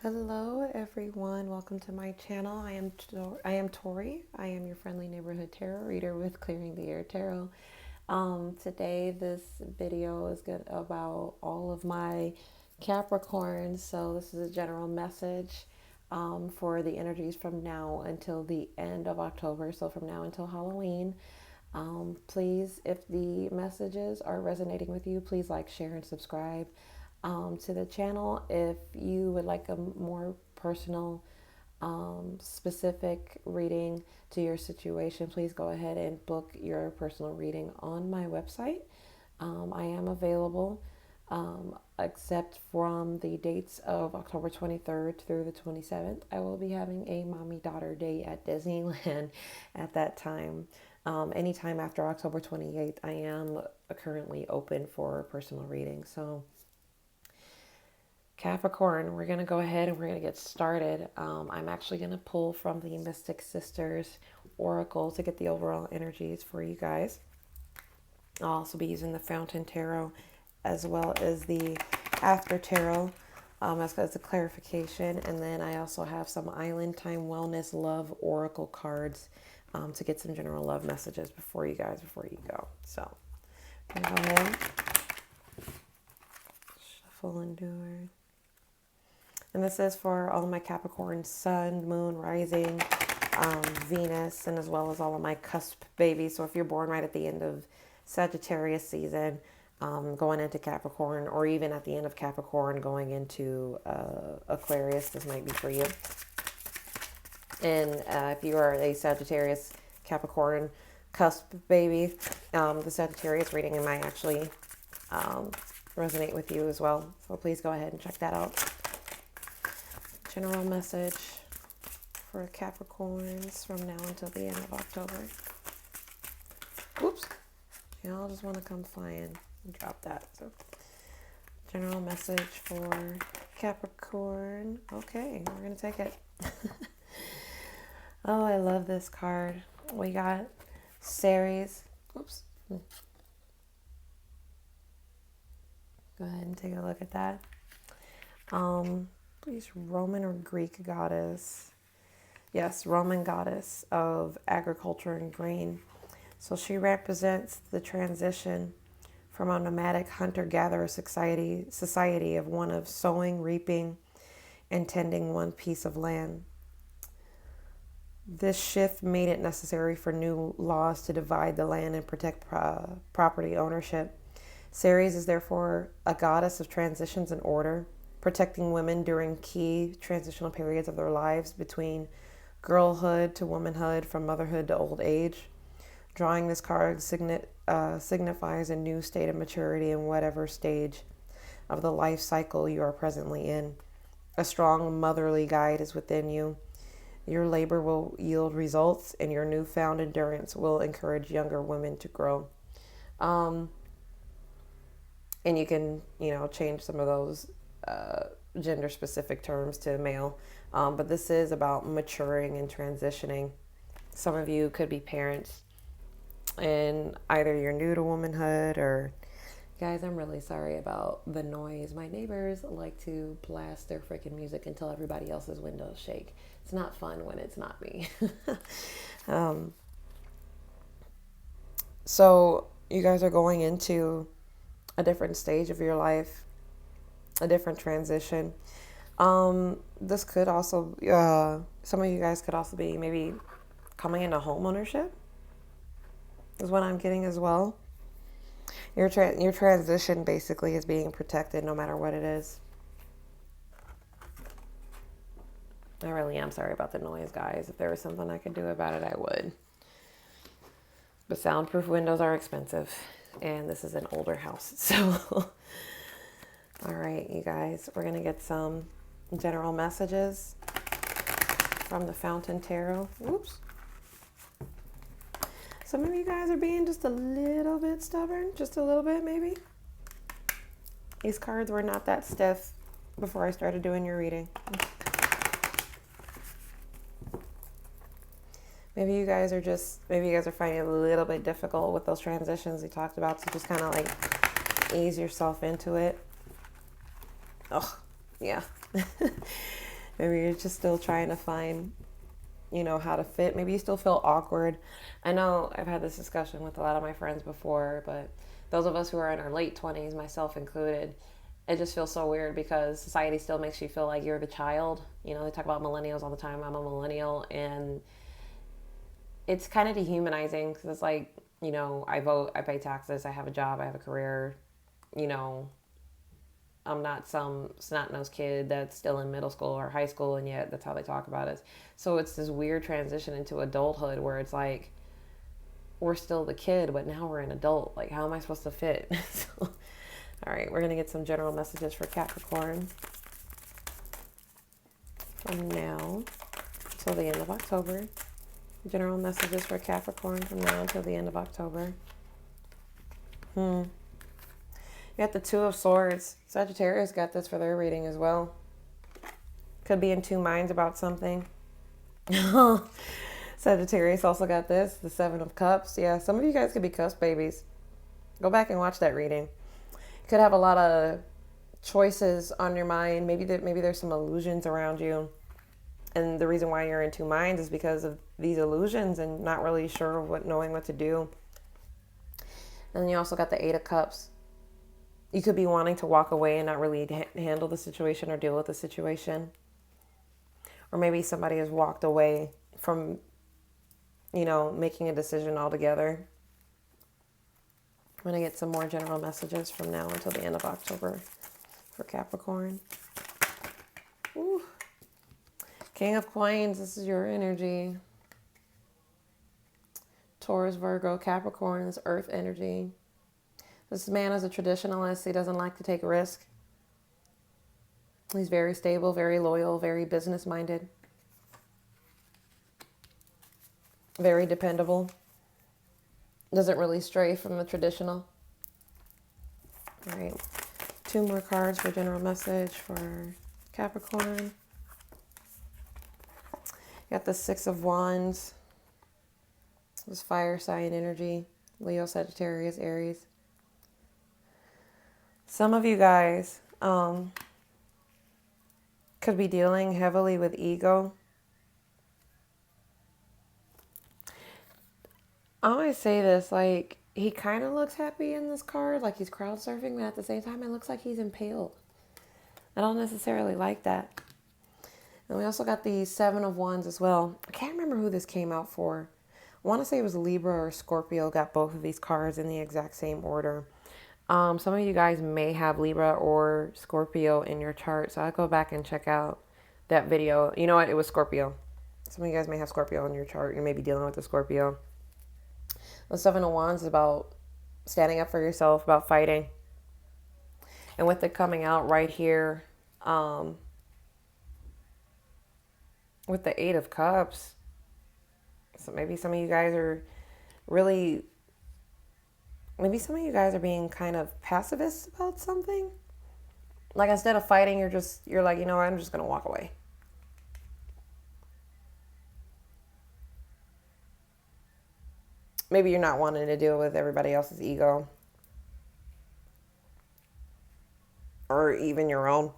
Hello everyone, welcome to my channel. I am Tori. I am your friendly neighborhood tarot reader with Clearing the Air Tarot. Today this video is good about all of my Capricorns. So this is a general message for the energies from now until the end of October. So from now until Halloween. Please, if the messages are resonating with you, please like, share, and subscribe to the channel. If you would like a more personal, specific reading to your situation, please go ahead and book your personal reading on my website. I am available except from the dates of October 23rd through the 27th. I will be having a mommy-daughter day at Disneyland at that time. Anytime after October 28th, I am currently open for personal reading. So Capricorn, we're going to go ahead and we're going to get started. I'm actually going to pull from the Mystic Sisters Oracle to get the overall energies for you guys. I'll also be using the Fountain Tarot as well as the After Tarot as a clarification. And then I also have some Island Time Wellness Love Oracle cards to get some general love messages before you go. So I'm going to go ahead, shuffle and do it. And this is for all of my Capricorn Sun, Moon, Rising, Venus, and as well as all of my Cusp babies. So if you're born right at the end of Sagittarius season, going into Capricorn, or even at the end of Capricorn going into Aquarius, this might be for you. And if you are a Sagittarius, Capricorn, Cusp baby, the Sagittarius reading might actually resonate with you as well. So please go ahead and check that out. General message for Capricorns from now until the end of October. Oops. Y'all just want to come flying and drop that. So general message for Capricorn. Okay, we're going to take it. Oh, I love this card. We got Ceres. Oops. Go ahead and take a look at that. Please, Roman or Greek goddess. Yes, Roman goddess of agriculture and grain. So she represents the transition from a nomadic hunter-gatherer society of one of sowing, reaping, and tending one piece of land. This shift made it necessary for new laws to divide the land and protect property ownership. Ceres is therefore a goddess of transitions and order, protecting women during key transitional periods of their lives between girlhood to womanhood, from motherhood to old age. Drawing this card signifies a new state of maturity in whatever stage of the life cycle you are presently in. A strong motherly guide is within you. Your labor will yield results, and your newfound endurance will encourage younger women to grow. And you can, change some of those gender-specific terms to male. But this is about maturing and transitioning. Some of you could be parents, and either you're new to womanhood or... Guys, I'm really sorry about the noise. My neighbors like to blast their freaking music until everybody else's windows shake. It's not fun when it's not me. So you guys are going into a different stage of your life, a different transition. This could also, some of you guys could also be maybe coming into home ownership, is what I'm getting as well. Your transition basically is being protected no matter what it is. I really am sorry about the noise, guys. If there was something I could do about it, I would. But soundproof windows are expensive, and this is an older house, so... All right, you guys, we're going to get some general messages from the Fountain Tarot. Oops. Some of you guys are being just a little bit stubborn, just a little bit maybe. These cards were not that stiff before I started doing your reading. Maybe you guys are finding it a little bit difficult with those transitions we talked about, so just kind of like ease yourself into it. Oh, yeah. Maybe you're just still trying to find, how to fit. Maybe you still feel awkward. I know I've had this discussion with a lot of my friends before, but those of us who are in our late 20s, myself included, it just feels so weird because society still makes you feel like you're the child. They talk about millennials all the time. I'm a millennial, and it's kind of dehumanizing because it's like, I vote, I pay taxes, I have a job, I have a career, you know, I'm not some snot-nosed kid that's still in middle school or high school, and yet that's how they talk about us. So it's this weird transition into adulthood where it's like we're still the kid, but now we're an adult. Like, how am I supposed to fit? So, all right, we're going to get some general messages for Capricorn from now till the end of October. General messages for Capricorn from now until the end of October. You got the Two of Swords. Sagittarius got this for their reading as well. Could be in two minds about something. Sagittarius also got this, the Seven of Cups. Yeah, some of you guys could be Cusp babies. Go back and watch that reading. You could have a lot of choices on your mind. Maybe there's some illusions around you. And the reason why you're in two minds is because of these illusions and not really sure of knowing what to do. And then you also got the Eight of Cups. You could be wanting to walk away and not really handle the situation or deal with the situation. Or maybe somebody has walked away from, making a decision altogether. I'm going to get some more general messages from now until the end of October for Capricorn. Ooh. King of Coins, this is your energy. Taurus, Virgo, Capricorn is earth energy. This man is a traditionalist. He doesn't like to take risk. He's very stable, very loyal, very business-minded. Very dependable. Doesn't really stray from the traditional. All right. 2 more cards for general message for Capricorn. Got the Six of Wands. This fire sign energy. Leo, Sagittarius, Aries. Some of you guys could be dealing heavily with ego. I always say this, like, he kind of looks happy in this card, like he's crowd surfing, but at the same time, it looks like he's impaled. I don't necessarily like that. And we also got the Seven of Wands as well. I can't remember who this came out for. I want to say it was Libra or Scorpio got both of these cards in the exact same order. Some of you guys may have Libra or Scorpio in your chart, so I'll go back and check out that video. You know what? It was Scorpio. Some of you guys may have Scorpio in your chart. You may be dealing with the Scorpio. The Seven of Wands is about standing up for yourself, about fighting. And with it coming out right here, with the Eight of Cups, so maybe some of you guys are really... Maybe some of you guys are being kind of pacifist about something. Like, instead of fighting, you're like, you know what, I'm just going to walk away. Maybe you're not wanting to deal with everybody else's ego. Or even your own.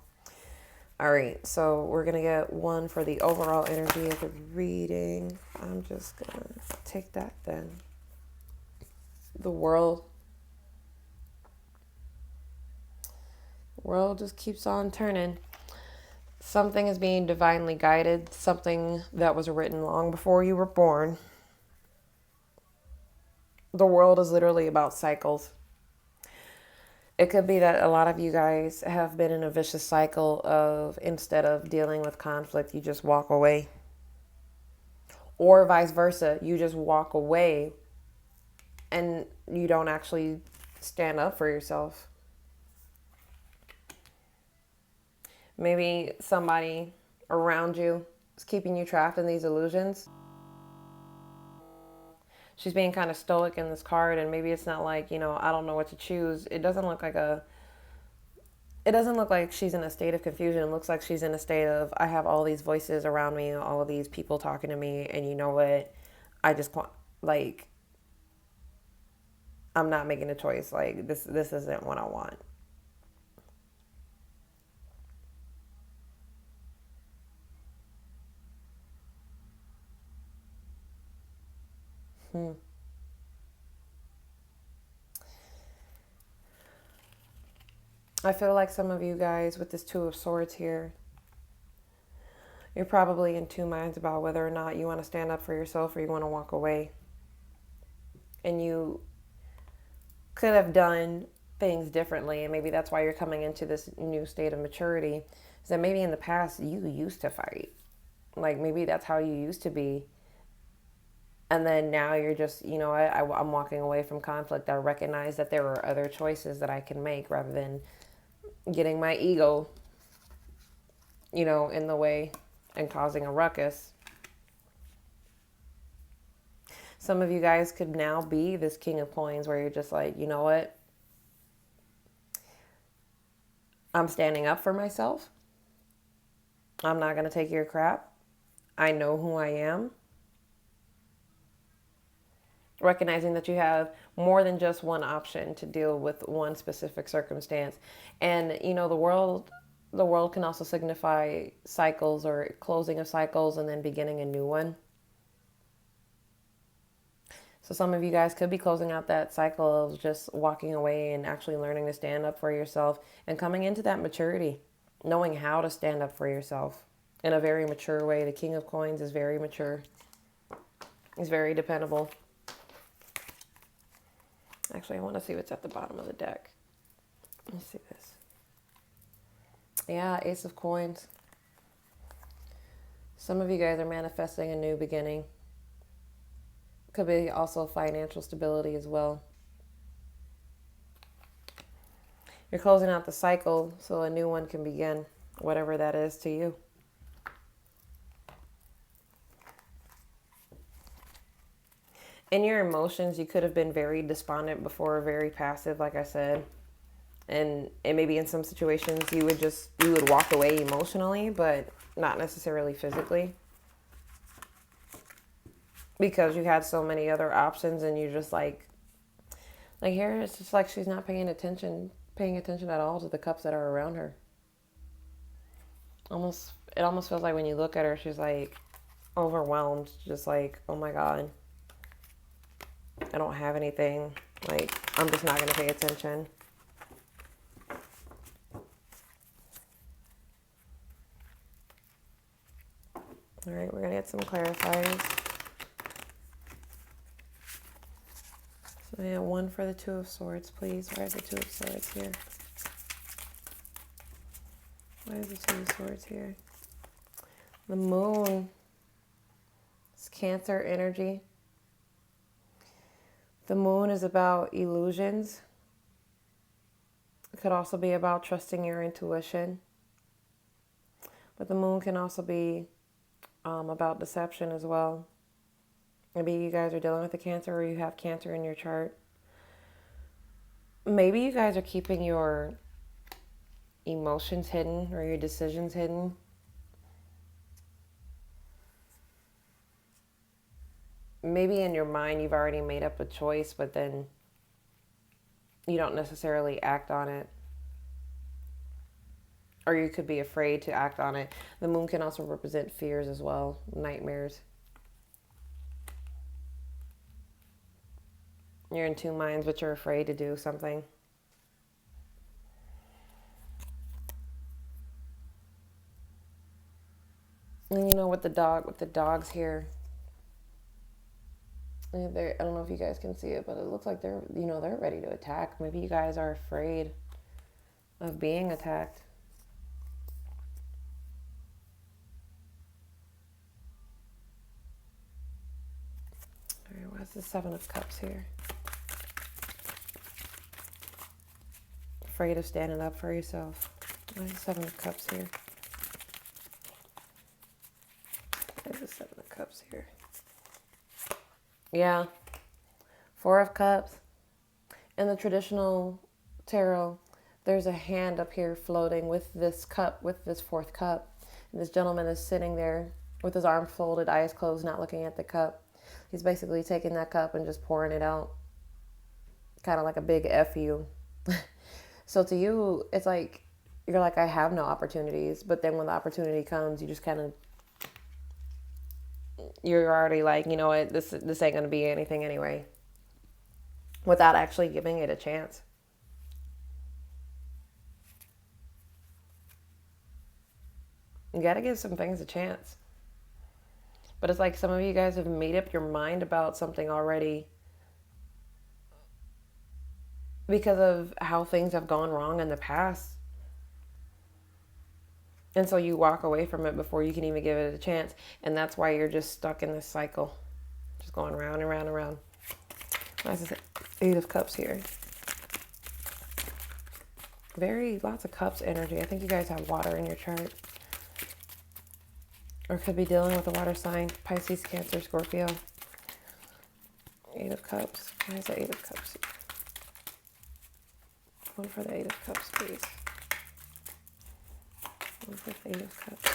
All right, so we're going to get one for the overall energy of the reading. I'm just going to take that then. The World. World just keeps on turning. Something is being divinely guided. Something that was written long before you were born. The world is literally about cycles. It could be that a lot of you guys have been in a vicious cycle of, instead of dealing with conflict, you just walk away. Or vice versa. You just walk away and you don't actually stand up for yourself. Maybe somebody around you is keeping you trapped in these illusions. She's being kind of stoic in this card, and maybe it's not like, I don't know what to choose. It doesn't look like she's in a state of confusion. It looks like she's in a state of, I have all these voices around me, all of these people talking to me, and you know what? I just want, like, I'm not making a choice. Like, this isn't what I want. I feel like some of you guys with this Two of Swords here, you're probably in two minds about whether or not you want to stand up for yourself or you want to walk away. And you could have done things differently, and maybe that's why you're coming into this new state of maturity, is that maybe in the past you used to fight. Like maybe that's how you used to be. And then now you're just, you know, I'm walking away from conflict. I recognize that there are other choices that I can make rather than getting my ego, you know, in the way and causing a ruckus. Some of you guys could now be this King of Coins where you're just like, you know what? I'm standing up for myself. I'm not going to take your crap. I know who I am. Recognizing that you have more than just one option to deal with one specific circumstance. And, you know, the world can also signify cycles or closing of cycles and then beginning a new one. So some of you guys could be closing out that cycle of just walking away and actually learning to stand up for yourself and coming into that maturity, knowing how to stand up for yourself in a very mature way. The King of Coins is very mature. He's very dependable. Actually, I want to see what's at the bottom of the deck. Let's see this. Yeah, Ace of Coins. Some of you guys are manifesting a new beginning. Could be also financial stability as well. You're closing out the cycle so a new one can begin, whatever that is to you. In your emotions, you could have been very despondent before, very passive, like I said. And maybe in some situations you would walk away emotionally, but not necessarily physically. Because you had so many other options and you just like here, it's just like she's not paying attention at all to the cups that are around her. It almost feels like when you look at her, she's like overwhelmed, just like, oh my God. I don't have anything. Like, I'm just not going to pay attention. All right, we're going to get some clarifiers. So yeah, one for the Two of Swords, please. Why is the Two of Swords here? Why is the Two of Swords here? The Moon. It's Cancer energy. The Moon is about illusions. It could also be about trusting your intuition. But the Moon can also be about deception as well. Maybe you guys are dealing with a Cancer or you have Cancer in your chart. Maybe you guys are keeping your emotions hidden or your decisions hidden. Maybe in your mind you've already made up a choice, but then you don't necessarily act on it. Or you could be afraid to act on it. The Moon can also represent fears as well, nightmares. You're in two minds, but you're afraid to do something. And you know, with the dogs here, I don't know if you guys can see it, but it looks like they're ready to attack. Maybe you guys are afraid of being attacked. All right, what's the Seven of Cups here? Afraid of standing up for yourself. What's the Seven of Cups here? There's the Seven of Cups here. Yeah. Four of Cups. In the traditional tarot, there's a hand up here floating with this cup, with this fourth cup. And this gentleman is sitting there with his arms folded, eyes closed, not looking at the cup. He's basically taking that cup and just pouring it out. Kind of like a big F you. So to you, it's like, you're like, I have no opportunities. But then when the opportunity comes, you just kind of you're already like, you know what, this ain't going to be anything anyway, without actually giving it a chance. You got to give some things a chance. But it's like some of you guys have made up your mind about something already because of how things have gone wrong in the past. And so you walk away from it before you can even give it a chance. And that's why you're just stuck in this cycle. Just going round and round and round. That's the 8 of Cups here. Lots of Cups energy. I think you guys have water in your chart. Or could be dealing with a water sign. Pisces, Cancer, Scorpio. 8 of Cups. Why is the 8 of Cups here? One for the 8 of Cups, please. One for the 8 of Cups.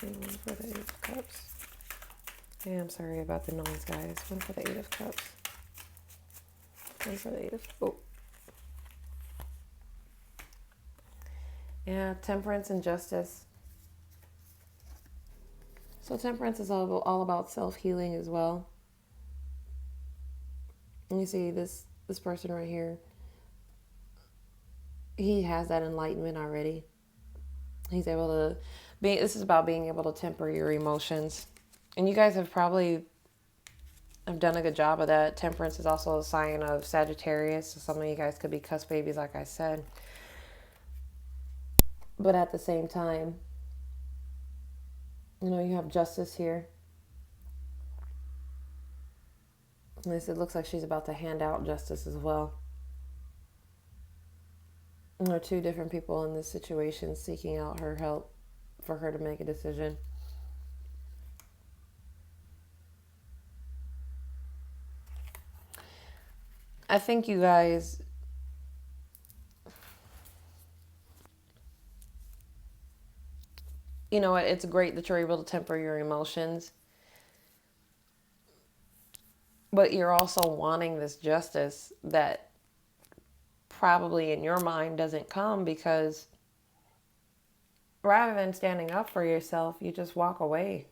And one for the 8 of Cups. Yeah, I'm sorry about the noise, guys. One for the 8 of Cups. One for the 8 of... Oh. Yeah, Temperance and Justice. So Temperance is all about self-healing as well. And you see this person right here. He has that enlightenment already. He's able to this is about being able to temper your emotions. And you guys have probably done a good job of that. Temperance is also a sign of Sagittarius. So some of you guys could be cusp babies, like I said. But at the same time, you know, you have Justice here. And it looks like she's about to hand out justice as well. And there are 2 different people in this situation seeking out her help for her to make a decision. I think you guys, you know, it's great that you're able to temper your emotions. But you're also wanting this justice that probably in your mind doesn't come because rather than standing up for yourself, you just walk away.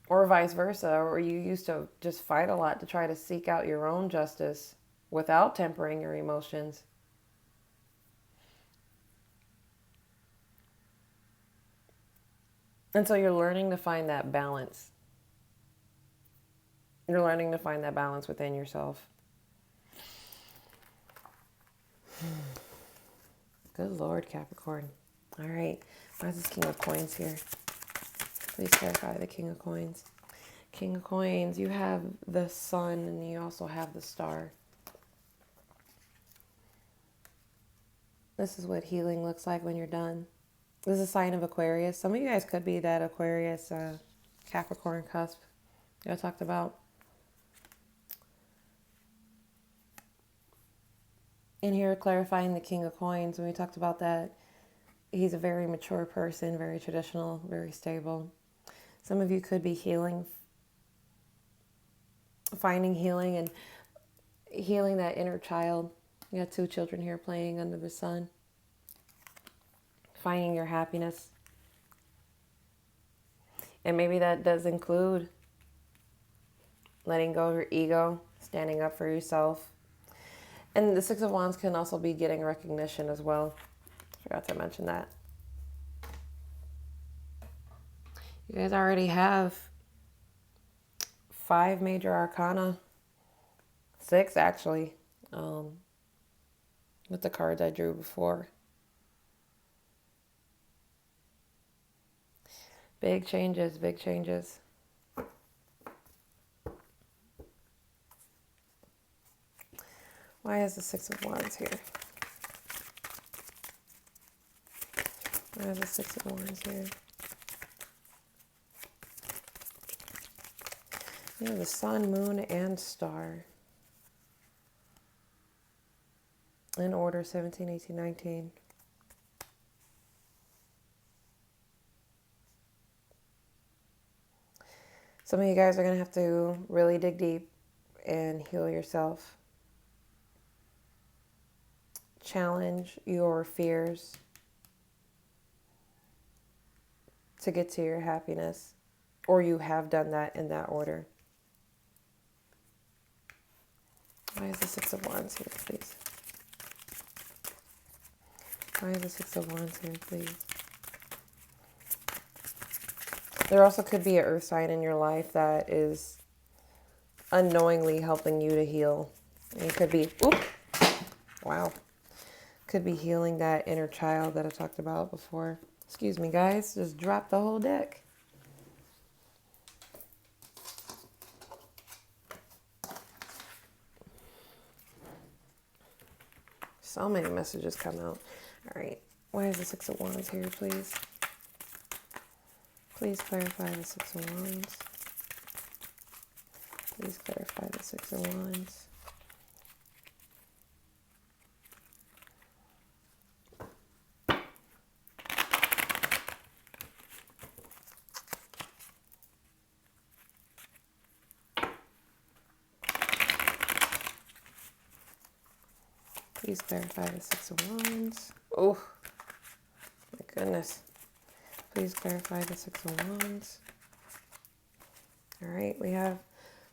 Or vice versa, or you used to just fight a lot to try to seek out your own justice without tempering your emotions. And so you're learning to find that balance. You're learning to find that balance within yourself. Good Lord, Capricorn. All right. Why is this King of Coins here? Please clarify the King of Coins. King of Coins, you have the Sun and you also have the Star. This is what healing looks like when you're done. This is a sign of Aquarius. Some of you guys could be that Aquarius, Capricorn cusp I talked about. In here, clarifying the King of Coins, when we talked about that, he's a very mature person, very traditional, very stable. Some of you could be healing, finding healing and healing that inner child. You got 2 children here playing under the sun. Finding your happiness. And maybe that does include letting go of your ego, standing up for yourself. And the 6 of Wands can also be getting recognition as well. Forgot to mention that. You guys already have 5 major arcana. 6 actually. With the cards I drew before. Big changes, big changes. Why is the 6 of Wands here? Why is the 6 of Wands here? You have the Sun, Moon, and Star. In order, 17, 18, 19. Some of you guys are going to have to really dig deep and heal yourself. Challenge your fears. to get to your happiness, or you have done that in that order. Why is the Six of Wands here, please? Why is the Six of Wands here, please? There also could be an earth sign in your life that is unknowingly helping you to heal. It could be, wow. Could be healing that inner child that I talked about before. Excuse me, guys. Just dropped the whole deck. So many messages come out. All right. Why is the Six of Wands here, please? Please clarify the Six of Wands. Please clarify the Six of Wands. Please clarify the Six of Wands. Oh, my goodness. Please clarify the Six of Wands. All right, we have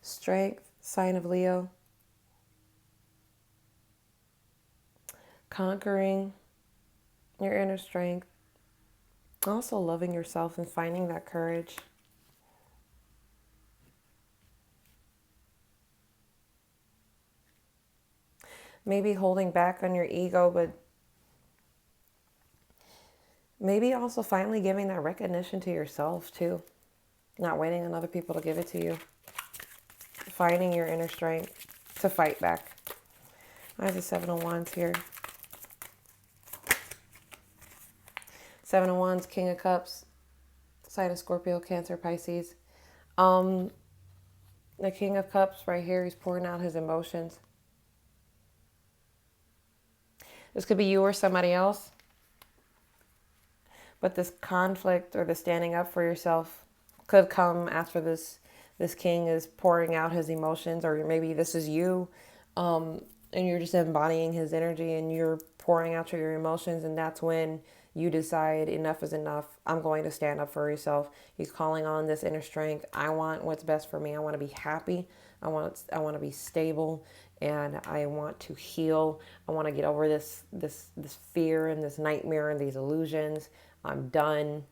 strength, sign of Leo. Conquering your inner strength. Also loving yourself and finding that courage. Maybe holding back on your ego, but maybe also finally giving that recognition to yourself too. Not waiting on other people to give it to you. Finding your inner strength to fight back. I have the Seven of Wands here. Seven of Wands, King of Cups, sign of Scorpio, Cancer, Pisces. The King of Cups right here, he's pouring out his emotions. This could be you or somebody else. But this conflict or the standing up for yourself could come after this king is pouring out his emotions, or maybe this is you, and you're just embodying his energy and you're pouring out your emotions, and that's when you decide enough is enough. I'm going to stand up for yourself. He's calling on this inner strength. I want what's best for me. I want to be happy. I want to be stable, and I want to heal. I want to get over this fear and this nightmare and these illusions. I'm done.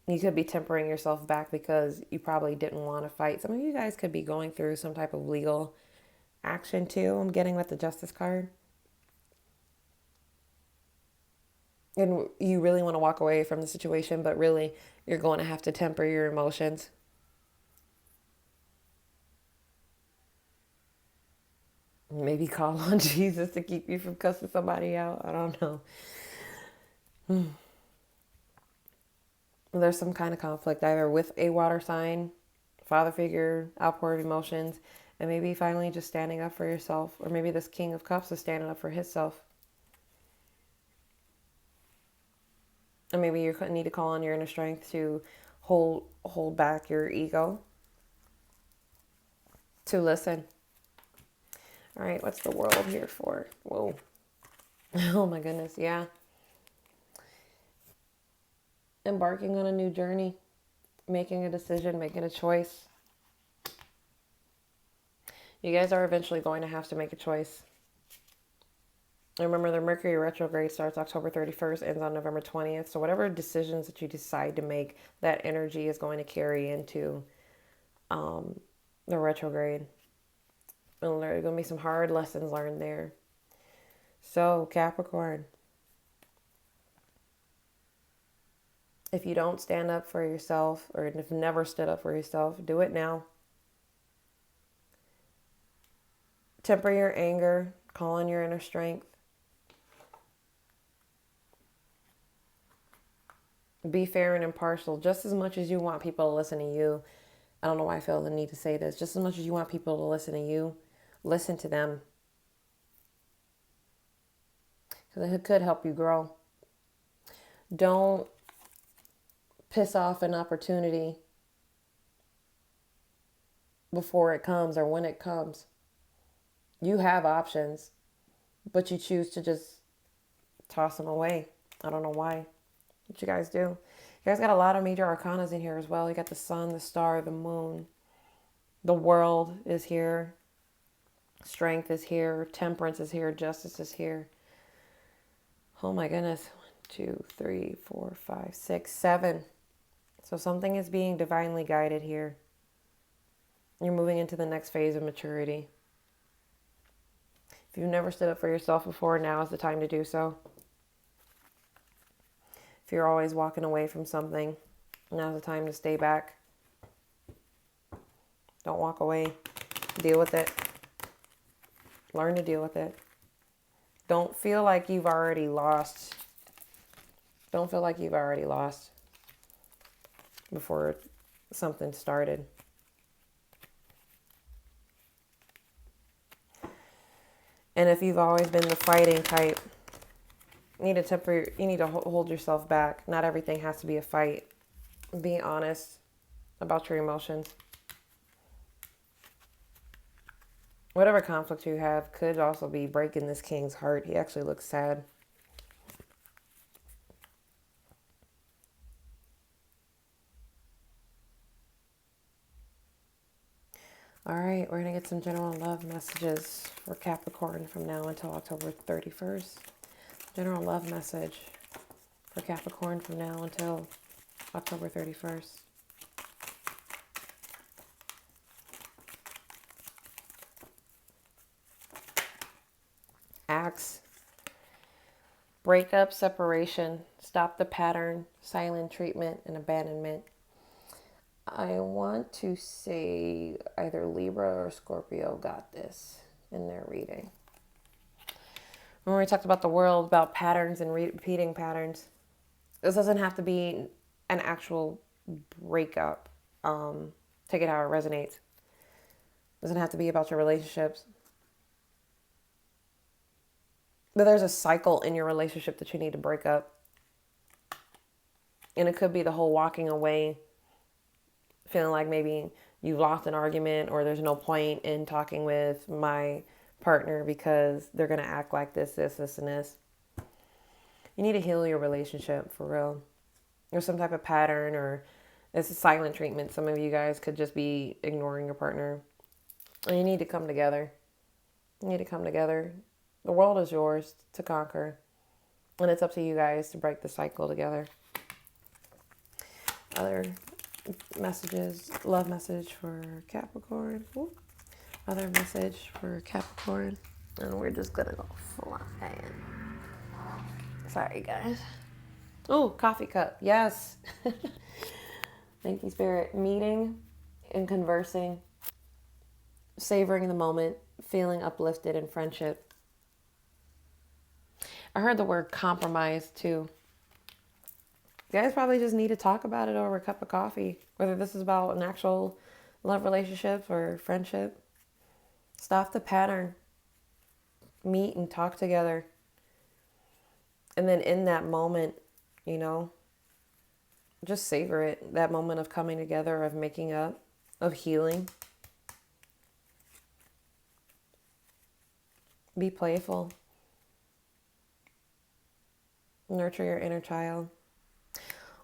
You could be tempering yourself back because you probably didn't want to fight. Some of you guys could be going through some type of legal action too. I'm getting with the Justice card. And you really want to walk away from the situation, but really you're going to have to temper your emotions. Maybe call on Jesus to keep you from cussing somebody out. I don't know. There's some kind of conflict either with a water sign, father figure, outpour of emotions, and maybe finally just standing up for yourself. Or maybe this King of Cups is standing up for himself. And maybe you need to call on your inner strength to hold back your ego. To listen. All right, what's the world here for? Whoa. Oh my goodness, yeah. Embarking on a new journey. Making a decision, making a choice. You guys are eventually going to have to make a choice. Remember, the Mercury retrograde starts October 31st, ends on November 20th. So whatever decisions that you decide to make, that energy is going to carry into the retrograde. And there are going to be some hard lessons learned there. So, Capricorn, if you don't stand up for yourself, or if you've never stood up for yourself, do it now. Temper your anger. Call on your inner strength. Be fair and impartial. Just as much as you want people to listen to you. I don't know why I feel the need to say this. Just as much as you want people to listen to you, listen to them. Because it could help you grow. Don't piss off an opportunity before it comes or when it comes. You have options, but you choose to just toss them away. I don't know why. What you guys do? You guys got a lot of major arcanas in here as well. You got the sun, the star, the moon. The world is here. Strength is here. Temperance is here. Justice is here. Oh my goodness. 1, 2, 3, 4, 5, 6, 7. So something is being divinely guided here. You're moving into the next phase of maturity. If you've never stood up for yourself before, now is the time to do so. If you're always walking away from something, now's the time to stay back. Don't walk away. Deal with it. Learn to deal with it. Don't feel like you've already lost. Don't feel like you've already lost before something started. And if you've always been the fighting type, you need to hold yourself back. Not everything has to be a fight. Be honest about your emotions. Whatever conflict you have could also be breaking this king's heart. He actually looks sad. All right, we're going to get some general love messages for Capricorn from now until October 31st. General love message for Capricorn from now until October 31st. Acts. Breakup, separation, stop the pattern, silent treatment, and abandonment. I want to say either Libra or Scorpio got this in their reading. When we talked about the world, about patterns and repeating patterns, this doesn't have to be an actual breakup. Take it how it resonates. It doesn't have to be about your relationships. But there's a cycle in your relationship that you need to break up. And it could be the whole walking away, feeling like maybe you've lost an argument or there's no point in talking with my partner because they're going to act like this, and this. You need to heal your relationship for real. There's some type of pattern or it's a silent treatment. Some of you guys could just be ignoring your partner. And you need to come together. You need to come together. The world is yours to conquer. And it's up to you guys to break the cycle together. Other messages, love message for Capricorn. Ooh. Other message for Capricorn. And we're just going to go flying. Sorry, guys. Oh, coffee cup. Yes. Thank you, Spirit. Meeting and conversing. Savoring the moment. Feeling uplifted in friendship. I heard the word compromise too. You guys probably just need to talk about it over a cup of coffee. Whether this is about an actual love relationship or friendship. Stop the pattern. Meet and talk together. And then in that moment, you know, just savor it. That moment of coming together, of making up, of healing. Be playful. Nurture your inner child.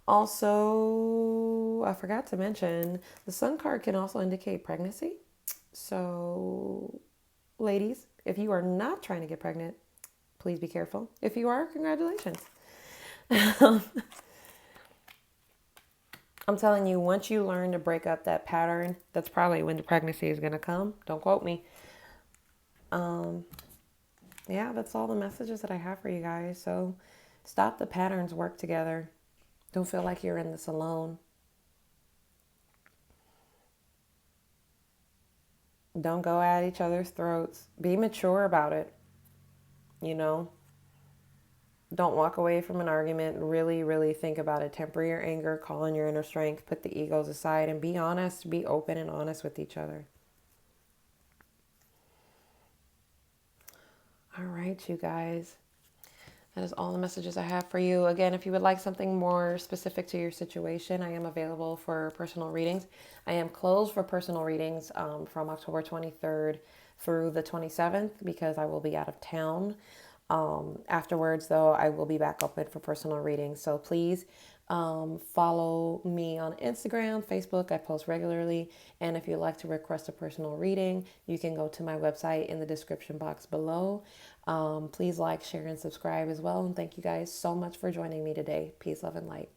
Also, I forgot to mention, the Sun card can also indicate pregnancy. So, ladies, if you are not trying to get pregnant, please be careful. If you are, congratulations. I'm telling you, once you learn to break up that pattern, that's probably when the pregnancy is going to come. Don't quote me. Yeah, that's all the messages that I have for you guys. So stop the patterns, work together. Don't feel like you're in this alone. Don't go at each other's throats. Be mature about it. You know, don't walk away from an argument. Really, really think about it. Temper your anger, call in your inner strength, put the egos aside, and be honest, be open and honest with each other. All right, you guys. That is all the messages I have for you. Again, if you would like something more specific to your situation, I am available for personal readings. I am closed for personal readings from October 23rd through the 27th because I will be out of town. Afterwards, though, I will be back open for personal readings. So please follow me on Instagram, Facebook. I post regularly. And if you'd like to request a personal reading, you can go to my website in the description box below. Please like, share, and subscribe as well. And thank you guys so much for joining me today. Peace, love, and light.